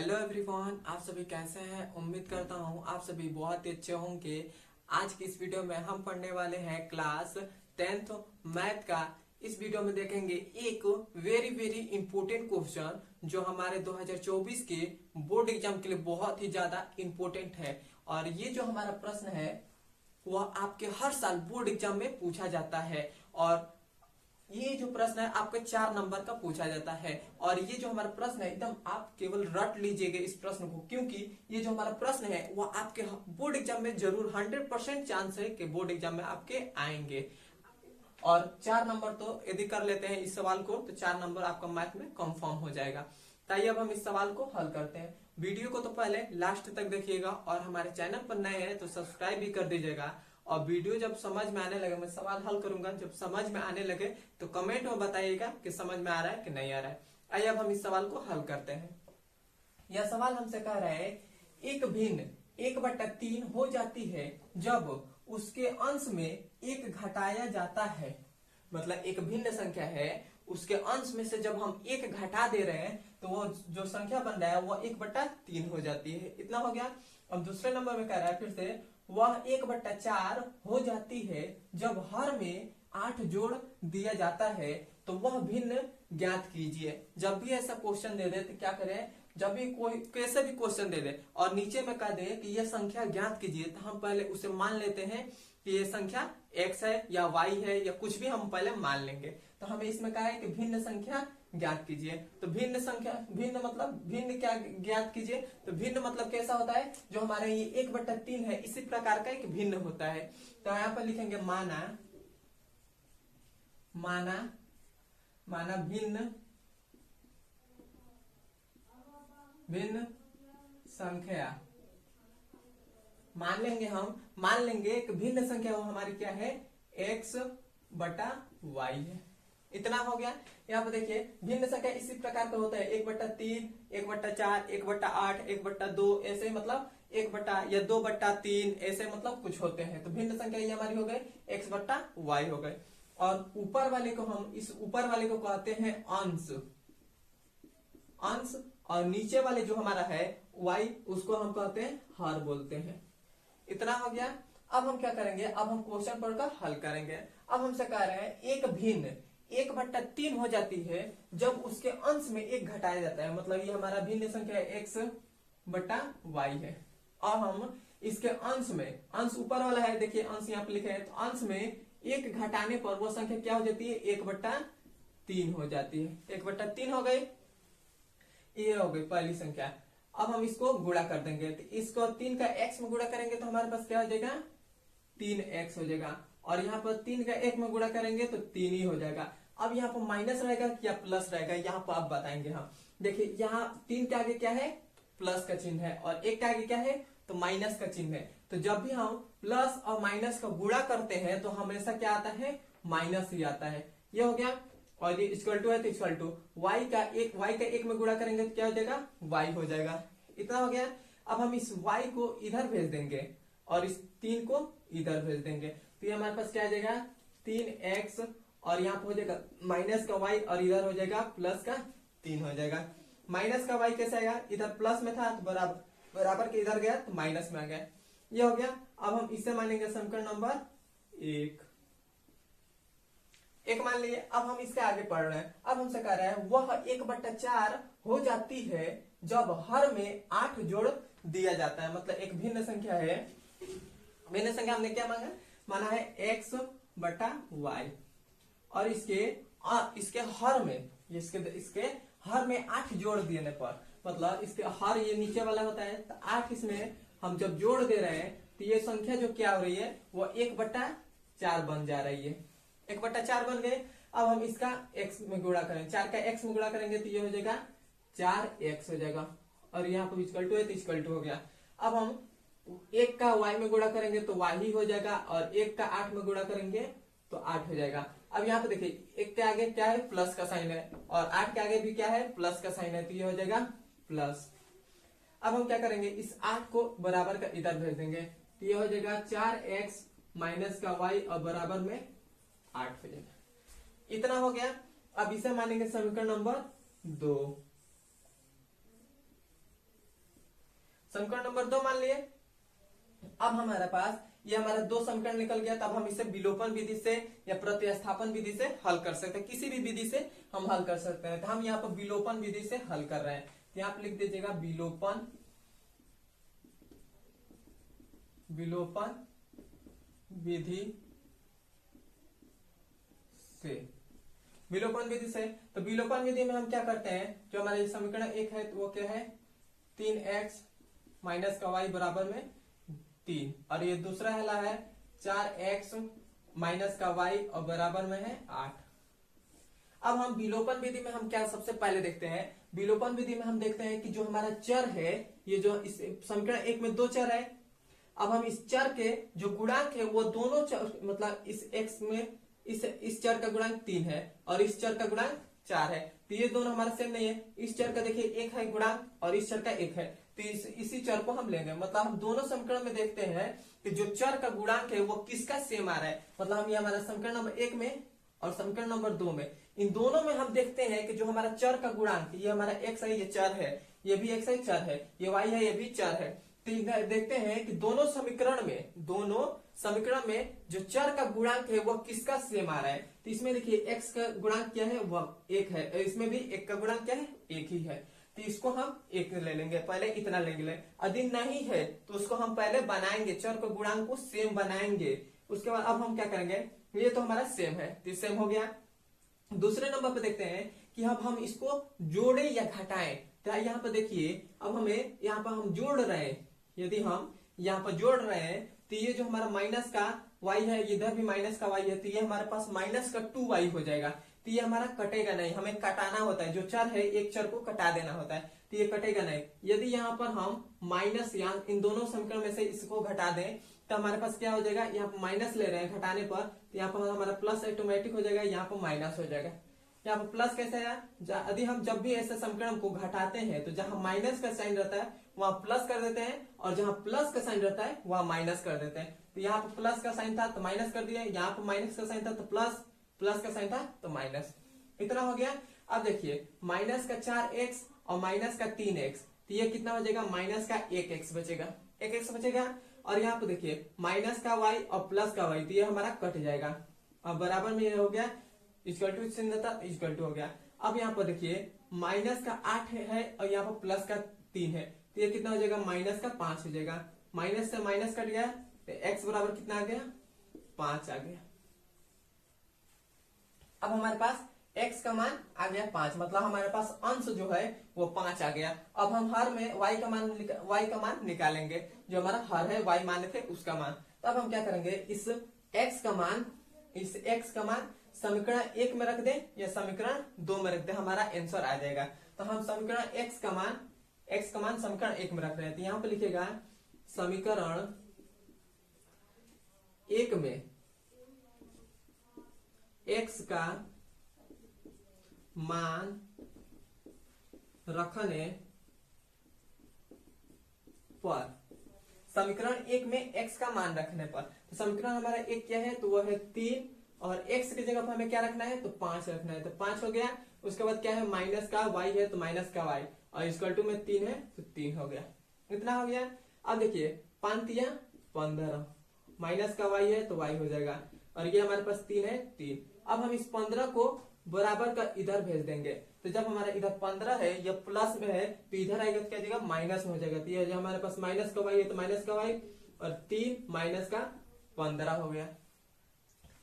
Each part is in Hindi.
हेलो एवरीवन, आप सभी कैसे हैं। उम्मीद करता हूं आप सभी बहुत ही अच्छे होंगे। आज की इस वीडियो में हम पढ़ने वाले हैं क्लास 10th मैथ का। इस वीडियो में देखेंगे एक वेरी वेरी इंपॉर्टेंट क्वेश्चन जो हमारे 2024 के बोर्ड एग्जाम के लिए बहुत ही ज्यादा इंपॉर्टेंट है। और ये जो हमारा प्रश्न है वह आपके हर साल बोर्ड एग्जाम में पूछा जाता है। और ये जो प्रश्न है आपके 4 नंबर का पूछा जाता है। और ये जो हमारा प्रश्न है एकदम आप केवल रट लीजिएगा इस प्रश्न को, क्योंकि ये जो हमारा प्रश्न है वो आपके बोर्ड एग्जाम में जरूर 100% चांस है कि बोर्ड एग्जाम में आपके आएंगे। और 4 नंबर तो यदि कर लेते हैं इस सवाल को तो 4 नंबर आपका मैथ में कंफर्म हो जाएगा। ताइए अब हम इस सवाल को हल करते हैं। वीडियो को तो पहले लास्ट तक देखिएगा और हमारे चैनल पर नए हैं तो सब्सक्राइब भी कर दीजिएगा। और वीडियो जब समझ में आने लगे, मैं सवाल हल करूंगा, जब समझ में आने लगे तो कमेंट में बताइएगा कि समझ में आ रहा है कि नहीं आ रहा है। आइए अब हम इस सवाल को हल करते हैं। यह सवाल हमसे कह रहा है एक भिन्न 1/3 हो जाती है जब उसके अंश में एक घटाया जाता है। मतलब एक भिन्न संख्या है, उसके अंश में से जब हम एक घटा दे रहे हैं तो वो जो संख्या बन रहा है वो 1/3 हो जाती है। इतना हो गया। अब दूसरे नंबर में कह रहा है फिर से वह 1/4 हो जाती है जब हर में 8 जोड़ दिया जाता है तो वह भिन्न ज्ञात कीजिए। जब भी ऐसा क्वेश्चन दे दे तो क्या करें, जब भी कोई कैसे भी क्वेश्चन दे दे और नीचे में कह दे कि यह संख्या ज्ञात कीजिए तो हम पहले उसे मान लेते हैं कि ये संख्या x है या y है या कुछ भी हम पहले मान लेंगे। तो हमें इसमें कहा है कि भिन्न संख्या ज्ञात कीजिए। तो भिन्न संख्या, भिन्न मतलब भिन्न क्या ज्ञात कीजिए, तो भिन्न मतलब कैसा होता है, जो हमारे ये 1/3 है इसी प्रकार का एक भिन्न होता है। तो यहाँ पर लिखेंगे माना माना माना भिन्न भिन्न संख्या। मान लेंगे एक भिन्न संख्या वो हमारी क्या है, x/y है। इतना हो गया। यहाँ पर देखिए भिन्न संख्या इसी प्रकार का होता है 1/3, 1/4, 1/8, 1/2 ऐसे, मतलब 2/3 ऐसे मतलब कुछ होते हैं। तो भिन्न संख्या ये हमारी हो गई x/y हो गए। और ऊपर वाले को हम इस ऊपर वाले को कहते हैं अंश। और नीचे वाले जो हमारा है y उसको हम कहते हैं हर बोलते हैं। इतना हो गया। अब हम क्या करेंगे, अब हम क्वेश्चन पढ़कर हल करेंगे। अब हमसे कह रहे हैं एक भिन्न 1/3 हो जाती है जब उसके अंश में एक घटाया जाता है। मतलब ये हमारा भिन्न संख्या x/y है। और हम इसके अंश में, अंश ऊपर वाला है, देखिए अंश यहाँ पे लिखे हैं, तो अंश में एक घटाने पर वो संख्या क्या हो जाती है, 1/3 हो जाती है। 1/3 हो गई, ये हो गई पहली संख्या। अब हम इसको गुणा कर देंगे, तो इसको 3 का x में गुणा करेंगे तो हमारे पास क्या हो जाएगा, 3x हो जाएगा। और यहाँ पर 3 का 1 में गुणा करेंगे तो 3 ही हो जाएगा। अब यहाँ पर माइनस रहेगा या प्लस रहेगा, यहाँ पर आप बताएंगे हम। देखिए यहाँ 3 के आगे क्या है, प्लस का चिन्ह है, और 1 के आगे क्या है, तो माइनस का चिन्ह है। तो जब भी हम प्लस और माइनस का गुणा करते हैं तो हमेशा क्या आता है, माइनस ही आता है। ये हो गया। और ये इक्वल टू है तो इक्वल टू y का 1 में गुणा करेंगे तो क्या हो जाएगा, y हो जाएगा। इतना हो गया। अब हम इस y को इधर भेज देंगे और इस 3 को इधर भेज देंगे तो ये हमारे पास क्या आ जाएगा, 3x, और यहाँ पे हो जाएगा माइनस का y और इधर हो जाएगा प्लस का 3 हो जाएगा। माइनस का y कैसे आएगा, इधर प्लस में था तो बराबर के इधर गया तो माइनस में आ गया। ये हो गया। अब हम इसे मानेंगे समीकरण नंबर 1 मान लिए। अब हम इसके आगे पढ़ रहे हैं। अब हमसे कह रहा है वह 1/4 हो जाती है जब हर में 8 जोड़ दिया जाता है। मतलब एक भिन्न संख्या है, भिन्न संख्या हमने क्या माना है x/y, और इसके हर में, इसके हर में 8 जोड़ देने पर, मतलब इसके हर ये नीचे वाला होता है तो 8 इसमें हम जब जोड़ दे रहे हैं तो ये संख्या जो क्या हो रही है वो 1/4 बन जा रही है। 1/4 बन गए। अब हम इसका x में गुणा करें, 4 का x में गुणा करेंगे तो ये हो जाएगा 4x हो जाएगा। और यहाँ पर इक्वल टू है तो इक्वल टू हो गया। अब हम 1 का y में गुणा करेंगे तो y ही हो जाएगा, और 1 का 8 में गुणा करेंगे तो 8 हो जाएगा। अब यहाँ पे देखिए 1 के आगे क्या है, प्लस का साइन है, और 8 के आगे भी क्या है, प्लस का साइन है, तो ये हो जाएगा प्लस। अब हम क्या करेंगे, इस 8 को बराबर का इधर भेज देंगे तो ये हो जाएगा 4x माइनस का y और बराबर में 8 हो जाएगा। इतना हो गया। अब इसे मानेंगे समीकरण नंबर 2। समीकरण नंबर 2 मान लिए। अब हमारे पास ये हमारा 2 समीकरण निकल गया, तब हम इसे विलोपन विधि से या प्रतिस्थापन विधि से हल कर सकते हैं, किसी भी विधि से हम हल कर सकते हैं। तो हम यहाँ पर विलोपन विधि से हल कर रहे हैं, तो यहाँ पे लिख दीजिएगा विलोपन विधि से। विलोपन विधि से, तो विलोपन विधि में हम क्या करते हैं, जो हमारा समीकरण 1 है तो वो क्या है 3x माइनस का y बराबर में 3, और ये दूसरा वाला है 4x माइनस का y और बराबर में है 8। अब हम विलोपन विधि में हम क्या सबसे पहले देखते हैं, विलोपन विधि में हम देखते हैं कि जो हमारा चर है, ये जो इस समीकरण 1 में 2 चर है, अब हम इस चर के जो गुणांक है वो दोनों चर, मतलब इस x में इस चर का गुणांक 3 है और इस चर का गुणांक 4 है, तो ये दोनों हमारा सेम नहीं है। इस चर का देखिए 1 है गुणांक और इस चर का 1 है, तो इसी चर को हम लेंगे। मतलब हम दोनों समीकरण में देखते हैं कि जो चर का गुणांक है वो किसका सेम आ रहा है। मतलब हम ये हमारा समीकरण नंबर 1 में और समीकरण नंबर 2 में, इन दोनों में हम देखते हैं कि जो हमारा चर का गुणांक, ये हमारा x है, ये चर है, ये भी x है चर है, ये y है, ये भी चर है। तो देखते हैं कि दोनों समीकरण में जो चर का गुणांक है वो किसका सेम आ रहा है। तो इसमें देखिए x का गुणांक क्या है, वह 1 है, इसमें भी 1 का गुणांक क्या है, 1 ही है, तो इसको हम 1 ले लेंगे, पहले इतना लेंगे। यदि नहीं है तो उसको हम पहले बनाएंगे, चर का गुणांक को सेम बनाएंगे। उसके बाद अब हम क्या करेंगे, ये तो हमारा सेम है, तो सेम हो गया। दूसरे नंबर पे देखते हैं कि अब हम इसको जोड़े या घटाएं। तो यहाँ पे देखिए, अब हमें यहाँ पर हम जोड़ रहे हैं, यदि हम यहाँ पर जोड़ रहे हैं तो ये जो हमारा माइनस का y है, इधर भी माइनस का y है, तो ये हमारे पास माइनस का 2y हो जाएगा। तो ये हमारा कटेगा नहीं, हमें कटाना होता है, जो चर है एक चर को कटा देना होता है, तो ये कटेगा नहीं। यदि यहाँ पर हम माइनस यहाँ इन दोनों समीकरण में से इसको घटा दें तो हमारे पास क्या हो जाएगा, यहाँ पर माइनस ले रहे हैं घटाने पर, तो यहाँ पर हमारा प्लस ऑटोमेटिक हो जाएगा, यहाँ पर माइनस हो जाएगा। यहाँ पर प्लस कैसे है, यदि हम जब भी ऐसे समीकरण को घटाते हैं तो जहां माइनस का साइन रहता है वहां प्लस कर देते हैं, और जहां प्लस का साइन रहता है वहां माइनस कर देते हैं। तो यहाँ पर प्लस का साइन था तो माइनस कर दिया, यहाँ पर माइनस का साइन था तो प्लस, प्लस का साइन था तो माइनस, इतना हो गया। अब देखिए माइनस का 4x और माइनस का 3x, तो ये कितना हो जाएगा, माइनस का 1x बचेगा, 1x बचेगा। और यहाँ पे देखिए माइनस का y और प्लस का y, तो ये हमारा कट जाएगा। अब बराबर में ये हो गया, इक्वल टू चिन्ह था, इक्वल टू हो गया। अब यहाँ पर देखिए माइनस का 8 है और यहाँ पर प्लस का 3 है, तो ये कितना हो जाएगा, माइनस का 5 हो जाएगा। माइनस से माइनस कट गया तो x बराबर कितना आ गया, 5 आ गया। अब हमारे पास x का मान आ गया 5, मतलब हमारे पास अंश जो है वो 5 आ गया। अब हम हर में y का मान निकालेंगे, जो हमारा हर है y माने थे उसका मान। तो अब हम क्या करेंगे, इस x का मान समीकरण 1 में रख दें या समीकरण 2 में रख दें, हमारा आंसर आ जाएगा। तो हम समीकरण x का मान समीकरण 1 में रख रहे हैं, तो यहाँ पे लिखेगा समीकरण 1 में x का मान रखने पर, समीकरण 1 में x का मान रखने पर, तो समीकरण हमारा 1 क्या है, तो वह है 3, और x की जगह पर हमें क्या रखना है, तो 5 रखना है, तो 5 हो गया। उसके बाद क्या है, माइनस का y है तो माइनस का y, और इक्वल टू में 3 है तो 3 हो गया, इतना हो गया। अब देखिए 5 या 15, माइनस का y है तो y हो जाएगा, और ये हमारे पास 3 है 3। अब हम इस 15 को बराबर का इधर भेज देंगे, तो जब हमारा इधर 15 है या प्लस में है तो इधर आएगा तो क्या जाएगा, माइनस में हो जाएगा। तो ये जो हमारे पास माइनस का y है तो माइनस का y, और 3 माइनस का 15 हो गया,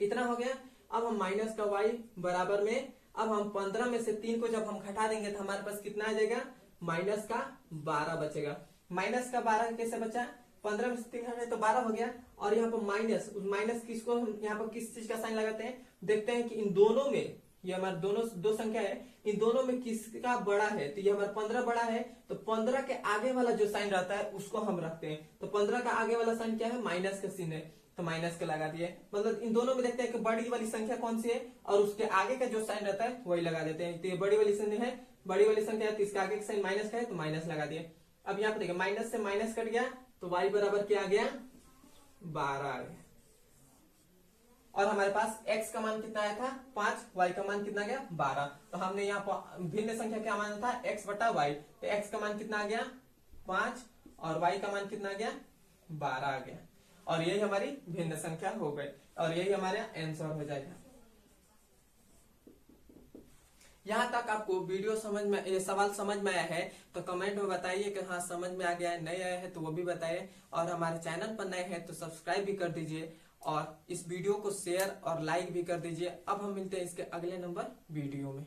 इतना हो गया। अब हम माइनस का y बराबर में, अब हम 15 में से 3 को जब हम घटा देंगे तो हमारे पास कितना आ जाएगा, माइनस का 12 बचेगा। माइनस का 12 कैसे बचा, 15 में से 3 घटाए तो 12 हो गया। और यहाँ पर माइनस किसको हम यहाँ पर किस चीज का साइन लगाते हैं, देखते हैं कि इन दोनों में, ये हमारे दो संख्या है, इन दोनों में किसका बड़ा है, तो ये हमारा 15 बड़ा है, तो 15 के आगे वाला जो साइन रहता है उसको हम रखते हैं। तो 15 का आगे वाला साइन क्या है, माइनस का चिन्ह है, तो माइनस का लगा दिए। मतलब इन दोनों में देखते हैं कि बड़ी वाली संख्या कौन सी है और उसके आगे का जो साइन रहता है वही लगा देते हैं। तो ये बड़ी वाली संख्या है, बड़ी वाली संख्या है तो इसके आगे का साइन माइनस का है तो माइनस लगा दिए। अब यहाँ पे देखिए माइनस से माइनस कट गया तो y बराबर क्या आ गया, 12 आ गया। और हमारे पास x का मान कितना आया था 5, y का मान कितना गया 12। तो हमने यहाँ पर भिन्न संख्या क्या माना था, x बटा y, तो x का मान कितना आ गया 5 और y का मान कितना आ गया 12 आ गया और यही हमारी भिन्न संख्या हो गई और यही हमारे आंसर हो जाएगा। यहाँ तक आपको वीडियो समझ में ये सवाल समझ में आया है तो कमेंट में बताइए कि हाँ समझ में आ गया है, नहीं आया है तो वो भी बताइए और हमारे चैनल पर नए हैं तो सब्सक्राइब भी कर दीजिए और इस वीडियो को शेयर और लाइक भी कर दीजिए। अब हम मिलते हैं इसके अगले नंबर वीडियो में।